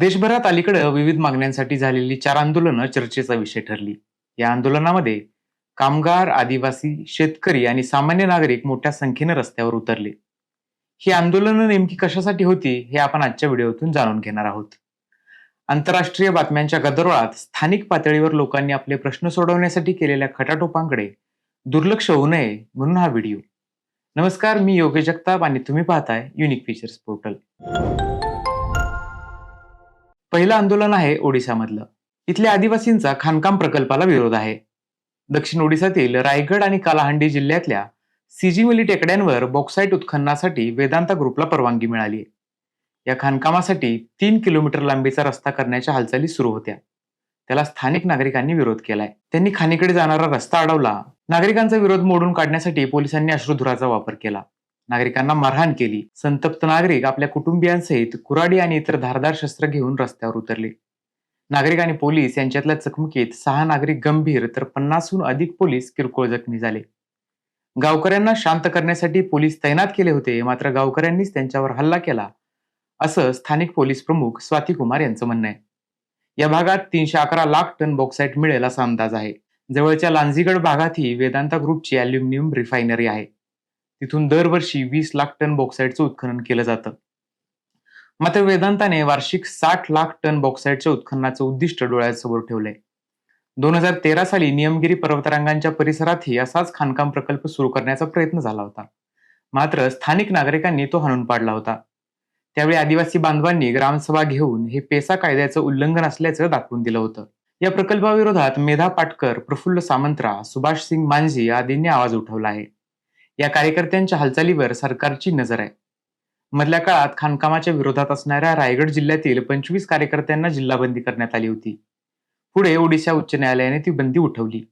देशभरात अलीकडे विविध मागण्यांसाठी झालेली 4 आंदोलनं चर्चेचा विषय ठरली. या आंदोलनामध्ये कामगार, आदिवासी, शेतकरी आणि सामान्य नागरिक मोठ्या संख्येने रस्त्यावर उतरले. ही आंदोलनं नेमकी कशासाठी होती हे आपण आजच्या व्हिडिओतून जाणून घेणार आहोत. आंतरराष्ट्रीय बातम्यांच्या गदारोळात स्थानिक पातळीवर लोकांनी आपले प्रश्न सोडवण्यासाठी केलेल्या खटाटोपांकडे दुर्लक्ष होऊ नये म्हणून हा व्हिडिओ. नमस्कार, मी योगेश जगताप आणि तुम्ही पाहताय युनिक फीचर्स पोर्टल. पहिलं आंदोलन आहे ओडिशामधलं. इथल्या आदिवासींचा खाणकाम प्रकल्पाला विरोध आहे. दक्षिण ओडिशातील रायगड आणि कालाहांडी जिल्ह्यातल्या सिजिमिली टेकड्यांवर बॉक्साईट उत्खननासाठी वेदांता ग्रुपला परवानगी मिळाली आहे. या खाणकामासाठी 3 किलोमीटर लांबीचा रस्ता करण्याच्या हालचाली सुरू होत्या. त्याला स्थानिक नागरिकांनी विरोध केलाय. त्यांनी खाणीकडे जाणारा रस्ता अडवला. नागरिकांचा विरोध मोडून काढण्यासाठी पोलिसांनी अश्रुधुराचा वापर केला. नागरिकांना मारहाण केली. संतप्त नागरिक आपल्या कुटुंबियांसहित कुऱ्हाडी आणि इतर धारदार शस्त्र घेऊन रस्त्यावर उतरले. नागरिक आणि पोलीस यांच्यातल्या चकमकीत 6 नागरिक गंभीर तर 50हून अधिक पोलीस किरकोळ जखमी झाले. गावकऱ्यांना शांत करण्यासाठी पोलीस तैनात केले होते, मात्र गावकऱ्यांनीच त्यांच्यावर हल्ला केला, असं स्थानिक पोलीस प्रमुख स्वाती कुमार यांचं म्हणणं आहे. या भागात 311 लाख टन बॉक्साईट मिळेल असा अंदाज आहे. जवळच्या लांजीगड भागातही वेदांता ग्रुपची अल्युमिनियम रिफायनरी आहे. तिथून दरवर्षी 20 लाख टन बॉक्साईटचं उत्खनन केलं जातं. मात्र वेदांताने वार्षिक 60 लाख टन बॉक्साईटच्या उत्खननाचं उद्दिष्ट डोळ्यासमोर ठेवलंय. 2013 साली नियमगिरी पर्वतरांगांच्या परिसरातही असाच खाणकाम प्रकल्प सुरू करण्याचा प्रयत्न झाला होता. मात्र स्थानिक नागरिकांनी तो हाणून पाडला होता. त्यावेळी आदिवासी बांधवांनी ग्रामसभा घेऊन हे पेसा कायद्याचं उल्लंघन असल्याचं दाखवून दिलं होतं. या प्रकल्पाविरोधात मेधा पाटकर, प्रफुल्ल सामंतराव, सुभाष सिंग मांझी आदींनी आवाज उठवला आहे. या कार्यकर्त्यांच्या हालचालीवर सरकारची नजर आहे. मधल्या काळात खाणकामाच्या विरोधात असणाऱ्या रायगड जिल्ह्यातील 25 कार्यकर्त्यांना जिल्हाबंदी करण्यात आली होती. पुढे ओडिशा उच्च न्यायालयाने ती बंदी उठवली.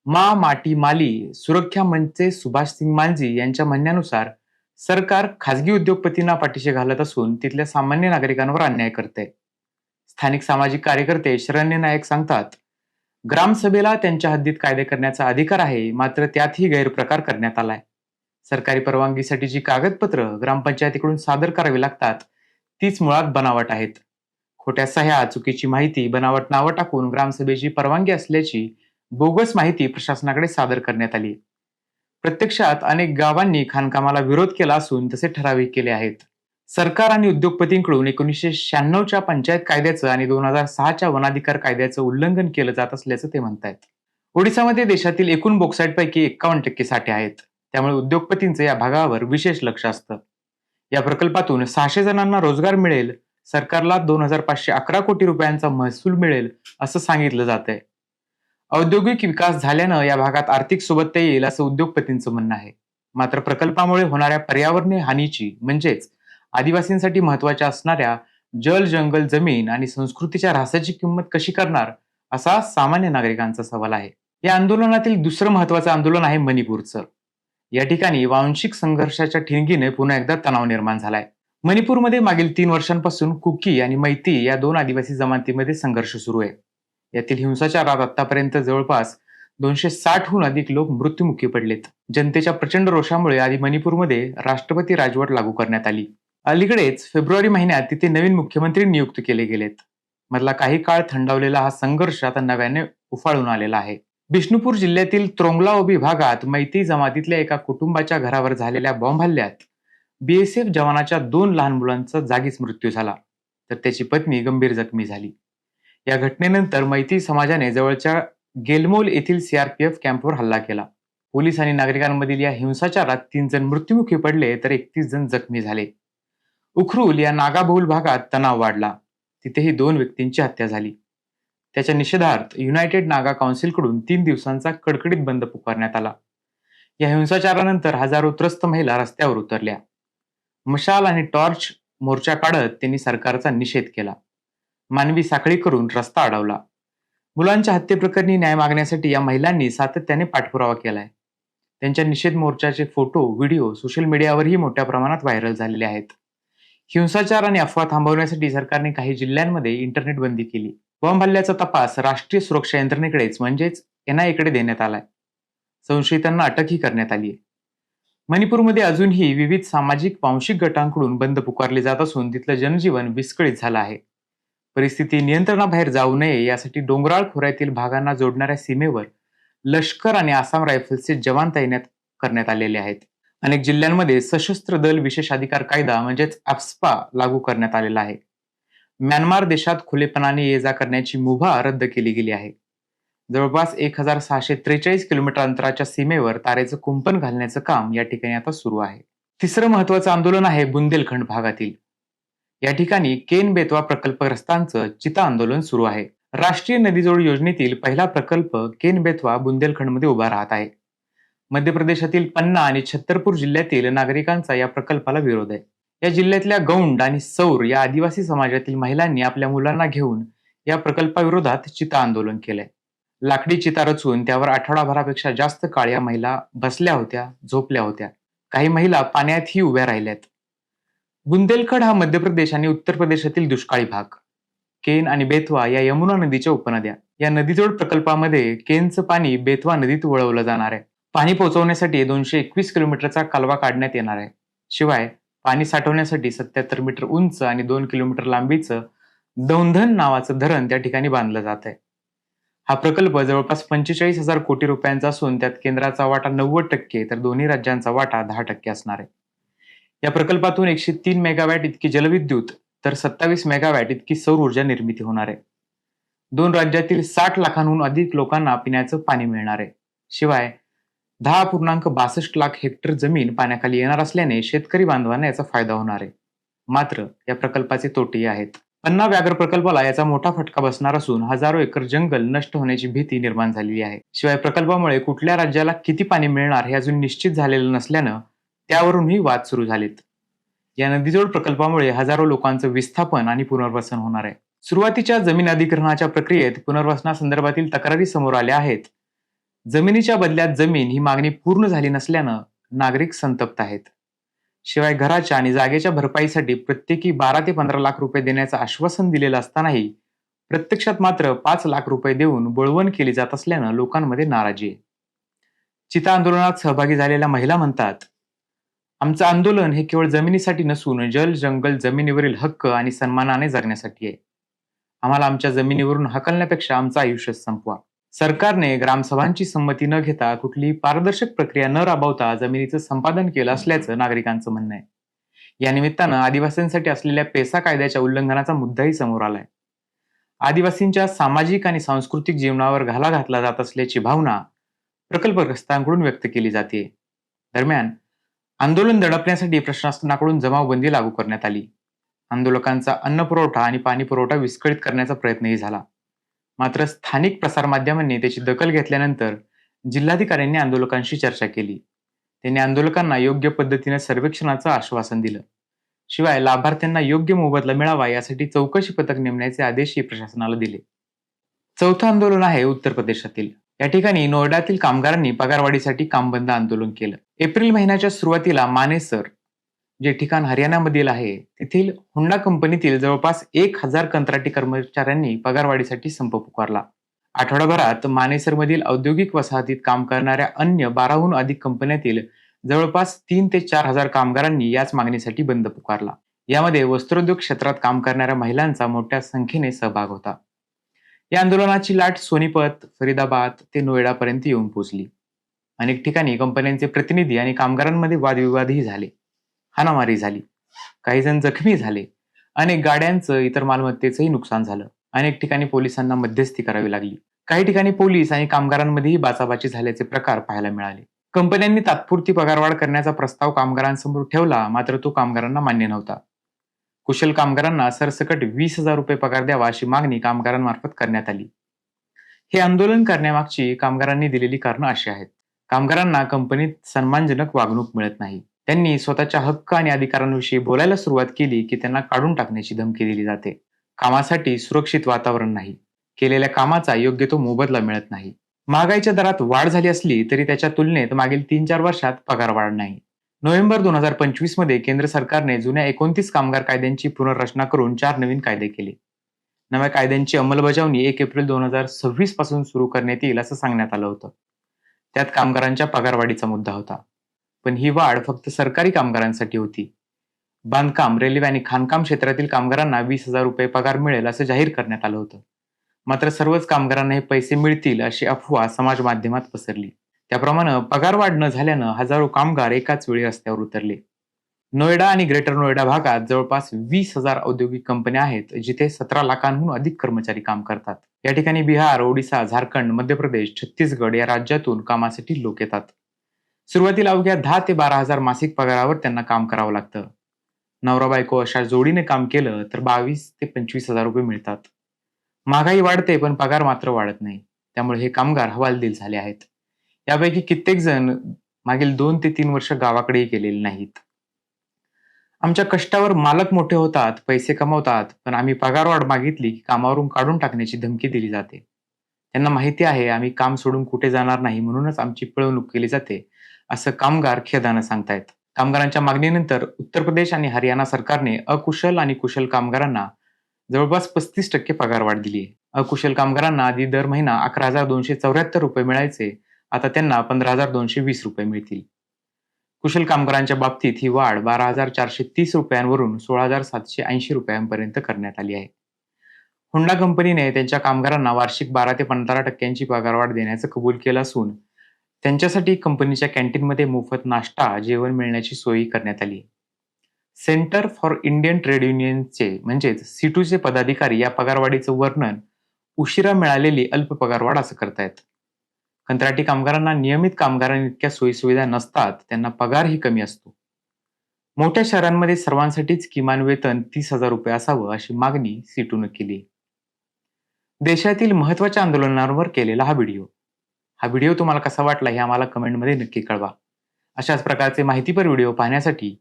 माटी माली सुरक्षा मंचचे सुभाष सिंग मांझी यांच्या म्हणण्यानुसार सरकार खासगी उद्योगपतींना पाठीशी घालत असून तिथल्या सामान्य नागरिकांवर अन्याय करते. स्थानिक सामाजिक कार्यकर्ते शरण्य नायक सांगतात, ग्रामसभेला त्यांच्या हद्दीत कायदे करण्याचा अधिकार आहे, मात्र त्यातही गैरप्रकार करण्यात आलाय. सरकारी परवानगीसाठी जी कागदपत्र ग्रामपंचायतीकडून सादर करावी लागतात तीच मुळात बनावट आहेत. खोट्या सह्या, चुकीची माहिती, बनावट नावं टाकून ग्रामसभेची परवानगी असल्याची बोगस माहिती प्रशासनाकडे सादर करण्यात आली. प्रत्यक्षात अनेक गावांनी खाणकामाला विरोध केला असून तसे ठराविक केले आहेत. सरकार आणि उद्योगपतींकडून 1996च्या पंचायत कायद्याचं आणि 2006च्या वनाधिकार कायद्याचं उल्लंघन केलं जात असल्याचं ते म्हणतात. ओडिशामध्ये देशातील एकूण बॉक्साईटपैकी 51% साठे आहेत. त्यामुळे उद्योगपतींचं या भागावर विशेष लक्ष असतं. या प्रकल्पातून 600 जणांना रोजगार मिळेल, सरकारला 2511 कोटी रुपयांचा महसूल मिळेल असं सांगितलं जातंय. औद्योगिक विकास झाल्यानं या भागात आर्थिक सोबतता येईल असं उद्योगपतींचं म्हणणं आहे. मात्र प्रकल्पामुळे होणाऱ्या पर्यावरणीय हानीची म्हणजेच आदिवासींसाठी महत्वाच्या असणाऱ्या जल, जंगल, जमीन आणि संस्कृतीच्या ऱ्हासाची किंमत कशी करणार, असा सामान्य नागरिकांचा सवाल आहे. या आंदोलनातील दुसरं महत्वाचं आंदोलन आहे मणिपूरचं. या ठिकाणी वांशिक संघर्षाच्या ठिणगीने पुन्हा एकदा तणाव निर्माण झालाय. मणिपूरमध्ये मागील 3 वर्षांपासून कुकी आणि मैती या 2 आदिवासी जमातीमध्ये संघर्ष सुरू आहे. यातील हिंसाचारात आतापर्यंत जवळपास 260हून अधिक लोक मृत्युमुखी पडलेत. जनतेच्या प्रचंड रोषामुळे आधी मणिपूरमध्ये राष्ट्रपती राजवट लागू करण्यात आली. अलीकडेच फेब्रुवारी महिन्यात तिथे नवीन मुख्यमंत्री नियुक्त केले गेलेत. मधला काही काळ थंडावलेला हा संघर्ष आता नव्याने उफाळून आलेला आहे. बिष्णुपूर जिल्ह्यातील त्रोंगलाओबी भागात मैती जमातीतल्या एका कुटुंबाच्या घरावर झालेल्या बॉम्ब हल्ल्यात BSF जवानाच्या 2 लहान मुलांचा जागीच मृत्यू झाला, तर त्याची पत्नी गंभीर जखमी झाली. या घटनेनंतर मैती समाजाने जवळच्या गेलमोल येथील CRPF कॅम्पवर हल्ला केला. पोलीस आणि नागरिकांमधील या हिंसाचारात 3 जण मृत्युमुखी पडले तर 31 जण जखमी झाले. उखरुल या नागाबहुल भागात तणाव वाढला. तिथेही 2 व्यक्तींची हत्या झाली. त्याच्या निषेधार्थ युनायटेड नागा काउन्सिलकडून 3 दिवसांचा कडकडीत बंद पुकारण्यात आला. या हिंसाचारानंतर हजारो त्रस्त महिला रस्त्यावर उतरल्या. मशाल आणि टॉर्च मोर्चा काढत त्यांनी सरकारचा निषेध केला. मानवी साखळी करून रस्ता अडवला. मुलांच्या हत्येप्रकरणी न्याय मागण्यासाठी या महिलांनी सातत्याने पाठपुरावा केलाय. त्यांच्या निषेध मोर्चाचे फोटो, व्हिडिओ सोशल मीडियावरही मोठ्या प्रमाणात व्हायरल झालेले आहेत. हिंसाचार आणि अफवा थांबवण्यासाठी सरकारने काही जिल्ह्यांमध्ये इंटरनेट बंदी केली. बॉम्ब हल्ल्याचा तपास राष्ट्रीय सुरक्षा यंत्रणेकडेच म्हणजेच NIA कडे देण्यात आलाय. संशयितांना अटकही करण्यात आली आहे. मणिपूरमध्ये अजूनही विविध सामाजिक वांशिक गटांकडून बंद पुकारले जात असून तिथलं जनजीवन विस्कळीत झालं आहे. परिस्थिती नियंत्रणाबाहेर जाऊ नये यासाठी डोंगराळ खोऱ्यातील भागांना जोडणाऱ्या सीमेवर लष्कर आणि आसाम रायफल्सचे जवान तैनात करण्यात आलेले आहेत. अनेक जिल्ह्यांमध्ये सशस्त्र दल विशेष अधिकार कायदा म्हणजेच अफ्स्पा लागू करण्यात आलेला आहे. म्यानमार देशात खुलेपणाने ये जा करण्याची मुभा रद्द केली गेली आहे. जवळपास 1643 किलोमीटर अंतराच्या सीमेवर तारेचं कुंपण घालण्याचं काम या ठिकाणी आता सुरू आहे. तिसरं महत्वाचं आंदोलन आहे बुंदेलखंड भागातील. या ठिकाणी केन बेतवा प्रकल्पग्रस्तांचं चिता आंदोलन सुरू आहे. राष्ट्रीय नदीजोड योजनेतील पहिला प्रकल्प केन बेतवा बुंदेलखंडमध्ये उभा राहत आहे. मध्य प्रदेशातील पन्ना आणि छत्तरपूर जिल्ह्यातील नागरिकांचा या प्रकल्पाला विरोध आहे. या जिल्ह्यातल्या गौंड आणि सौर या आदिवासी समाजातील महिलांनी आपल्या मुलांना घेऊन या प्रकल्पाविरोधात चिता आंदोलन केलंय. लाकडी चिता रचून त्यावर आठवडाभरापेक्षा जास्त काळ या महिला बसल्या होत्या, झोपल्या होत्या. काही महिला पाण्यातही उभ्या राहिल्यात. बुंदेलखंड हा मध्य प्रदेश आणि उत्तर प्रदेशातील दुष्काळी भाग. केन आणि बेतवा या यमुना नदीच्या उपनद्या. या नदीजोड प्रकल्पामध्ये केनचं पाणी बेतवा नदीत वळवलं जाणार आहे. पाणी पोहोचवण्यासाठी 221 किलोमीटरचा कालवा काढण्यात येणार आहे. शिवाय पाणी साठवण्यासाठी 77 मीटर उंच आणि 2 किलोमीटर लांबीचं दौंधन नावाचं धरण त्या ठिकाणी बांधलं जात आहे. हा प्रकल्प जवळपास 45,000 कोटी रुपयांचा असून त्यात केंद्राचा वाटा 90% तर दोन्ही राज्यांचा वाटा 10% असणार आहे. या प्रकल्पातून 103 मेगावॅट इतकी जलविद्युत तर 27 मेगावॅट इतकी सौर ऊर्जा निर्मिती होणार आहे. दोन राज्यातील 60 लाखांहून अधिक लोकांना पिण्याचं पाणी मिळणार आहे. शिवाय 10.62 लाख हेक्टर जमीन पाण्याखाली येणार असल्याने शेतकरी बांधवांना याचा फायदा होणार आहे. मात्र या प्रकल्पाचे तोटेही आहेत. पन्ना व्याघ्र प्रकल्पाला याचा मोठा फटका बसणार असून हजारो एकर जंगल नष्ट होण्याची भीती निर्माण झालेली आहे. शिवाय प्रकल्पामुळे कुठल्या राज्याला किती पाणी मिळणार हे अजून निश्चित झालेलं नसल्यानं त्यावरूनही वाद सुरू झालेत. या नदीजोड प्रकल्पामुळे हजारो लोकांचं विस्थापन आणि पुनर्वसन होणार आहे. सुरुवातीच्या जमीन अधिग्रहणाच्या प्रक्रियेत पुनर्वसनासंदर्भातील तक्रारी समोर आल्या आहेत. जमिनीच्या बदल्यात जमीन ही मागणी पूर्ण झाली नसल्यानं नागरिक संतप्त आहेत. शिवाय घराच्या आणि जागेच्या भरपाईसाठी प्रत्येकी 12 ते 15 लाख रुपये देण्याचं आश्वासन दिलेलं असतानाही प्रत्यक्षात मात्र 5 लाख रुपये देऊन बळवण केली जात असल्यानं लोकांमध्ये नाराजी आहे. चिता आंदोलनात सहभागी झालेल्या महिला म्हणतात, आमचं आंदोलन हे केवळ जमिनीसाठी नसून जल, जंगल, जमिनीवरील हक्क आणि सन्मानाने जगण्यासाठी आहे. आम्हाला आमच्या जमिनीवरून हकलण्यापेक्षा आमचं आयुष्य संपवा. सरकारने ग्रामसभांची संमती न घेता कुठलीही पारदर्शक प्रक्रिया न राबवता जमिनीचं संपादन केलं असल्याचं नागरिकांचं म्हणणं आहे. या निमित्तानं आदिवासींसाठी असलेल्या पेसा कायद्याच्या उल्लंघनाचा मुद्दाही समोर आलाय. आदिवासींच्या सामाजिक आणि सांस्कृतिक जीवनावर घाला घातला जात असल्याची भावना प्रकल्पग्रस्तांकडून व्यक्त केली जाते. दरम्यान आंदोलन दडपण्यासाठी प्रशासनाकडून जमावबंदी लागू करण्यात आली. आंदोलकांचा अन्न पुरवठा आणि पाणी पुरवठा विस्कळीत करण्याचा प्रयत्नही झाला. मात्र स्थानिक प्रसारमाध्यमांनी त्याची दखल घेतल्यानंतर जिल्हाधिकाऱ्यांनी आंदोलकांशी चर्चा केली. त्यांनी आंदोलकांना योग्य पद्धतीने सर्वेक्षणाचं आश्वासन दिलं. शिवाय लाभार्थ्यांना योग्य मोबदला मिळावा यासाठी चौकशी पथक नेमण्याचे आदेशही प्रशासनाला दिले. चौथं आंदोलन आहे उत्तर प्रदेशातील. या ठिकाणी नोएडातील कामगारांनी पगारवाढीसाठी कामबंद आंदोलन केलं. एप्रिल महिन्याच्या सुरुवातीला मानेसर, जे ठिकाण हरियाणामधील आहे, तेथील होंडा कंपनीतील जवळपास 1,000 कंत्राटी कर्मचाऱ्यांनी पगारवाढीसाठी संप पुकारला. आठवडाभरात मानेसरमधील औद्योगिक वसाहतीत काम करणाऱ्या अन्य 12हून अधिक कंपन्यातील जवळपास 3 ते 4,000 कामगारांनी याच मागणीसाठी बंद पुकारला. यामध्ये वस्त्रोद्योग क्षेत्रात काम करणाऱ्या महिलांचा मोठ्या संख्येने सहभाग होता. या आंदोलनाची लाट सोनीपत, फरीदाबाद ते नोएडापर्यंत येऊन पोहोचली. अनेक ठिकाणी कंपन्यांचे प्रतिनिधी आणि कामगारांमध्ये वादविवादही झाले. हाणामारी झाली. काही जण जखमी झाले. अनेक गाड्यांचं, इतर मालमत्तेचंही नुकसान झालं. अनेक ठिकाणी पोलिसांना मध्यस्थी करावी लागली. काही ठिकाणी पोलीस आणि कामगारांमध्येही बाचाबाची झाल्याचे प्रकार पाहायला मिळाले. कंपन्यांनी तात्पुरती पगारवाढ करण्याचा प्रस्ताव कामगारांसमोर ठेवला, मात्र तो कामगारांना मान्य नव्हता. कुशल कामगारांना सरसकट 20,000 रुपये पगार द्यावा अशी मागणी कामगारांमार्फत करण्यात आली. हे आंदोलन करण्यामागची कामगारांनी दिलेली कारणं अशी आहेत. कामगारांना कंपनीत सन्मानजनक वागणूक मिळत नाही. त्यांनी स्वतःच्या हक्क आणि अधिकारांविषयी बोलायला सुरुवात केली की त्यांना काढून टाकण्याची धमकी दिली जाते. कामासाठी सुरक्षित वातावरण नाही. केलेल्या कामाचा योग्य तो मोबदला मिळत नाही. महागाईच्या दरात वाढ झाली असली तरी त्याच्या तुलनेत मागील 3-4 वर्षात पगार वाढ नाही. नोव्हेंबर 2025 मध्ये केंद्र सरकारने जुन्या 29 कामगार कायद्यांची पुनर्रचना करून 4 नवीन कायदे केले. नव्या कायद्यांची अंमलबजावणी 1 एप्रिल 2026 पासून सुरू करण्यात येईल असं सांगण्यात आलं होतं. त्यात कामगारांच्या पगारवाढीचा मुद्दा होता. पण ही वाढ फक्त सरकारी कामगारांसाठी होती. बांधकाम, रेल्वे आणि खाणकाम क्षेत्रातील कामगारांना 20,000 रुपये पगार मिळेल असं जाहीर करण्यात आलं होतं. मात्र सर्वच कामगारांना हे पैसे मिळतील अशी अफवा समाज माध्यमात पसरली. त्याप्रमाणे पगार वाढ न झाल्यानं हजारो कामगार एकाच वेळी रस्त्यावर उतरले. नोएडा आणि ग्रेटर नोएडा भागात जवळपास 20,000 औद्योगिक कंपन्या आहेत, जिथे 17 लाखांहून अधिक कर्मचारी काम करतात. या ठिकाणी बिहार, ओडिशा, झारखंड, मध्य प्रदेश, छत्तीसगड या राज्यातून कामासाठी लोक येतात. सुरुवातीला अवघ्या 10 ते 12,000 मासिक पगारावर त्यांना काम करावं लागतं. नवरा बायको अशा जोडीने काम केलं तर 22 ते 25,000 रुपये मिळतात. महागाई वाढते पण पगार मात्र वाढत नाही. त्यामुळे हे कामगार हवालदिल झाले आहेत. यापैकी कित्येक जण मागील 2 ते 3 वर्ष गावाकडेही गेलेले नाहीत. आमच्या कष्टावर मालक मोठे होतात, पैसे कमवतात, पण आम्ही पगारवाढ मागितली की कामावरून काढून टाकण्याची धमकी दिली जाते. त्यांना माहिती आहे आम्ही काम सोडून कुठे जाणार नाही, म्हणूनच आमची पिळवणूक केली जाते, असं कामगार खेदानं सांगतायत. कामगारांच्या मागणीनंतर उत्तर प्रदेश आणि हरियाणा सरकारने अकुशल आणि कुशल कामगारांना जवळपास 35% पगारवाढ दिली आहे. अकुशल कामगारांना आधी दर महिना 11,274 रुपये मिळायचे, आता त्यांना 15,220 रुपये मिळतील. कुशल कामगारांच्या बाबतीत ही वाढ 12,430 रुपयांवरून 16,780 रुपयांपर्यंत करण्यात आली आहे. होंडा कंपनीने त्यांच्या कामगारांना वार्षिक 12 ते 15% पगारवाढ देण्याचं कबूल केलं असून त्यांच्यासाठी कंपनीच्या कॅन्टीनमध्ये मोफत नाश्ता, जेवण मिळण्याची सोयी करण्यात आली. सेंटर फॉर इंडियन ट्रेड युनियनचे म्हणजेच सीटूचे पदाधिकारी या पगारवाढीचं वर्णन उशिरा मिळालेली अल्प पगारवाढ असं करतायत. कंत्राटी कामगारांना नियमित कामगारांइतक्या सोयीसुविधा नसतात, त्यांना पगारही कमी असतो. मोठ्या शहरांमध्ये सर्वांसाठीच किमान वेतन 30,000 रुपये असावं अशी मागणी सीटूनं केली. देशातील महत्त्वाच्या आंदोलनांवर केलेला हा व्हिडिओ तुम्हाला कसा वाटला हे आम्हाला कमेंटमध्ये नक्की कळवा. अशाच प्रकारचे माहितीपर व्हिडिओ पाहण्यासाठी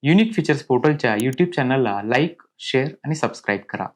युनिक फीचर्स पोर्टलच्या YouTube चॅनलला लाईक, शेअर आणि सबस्क्राईब करा.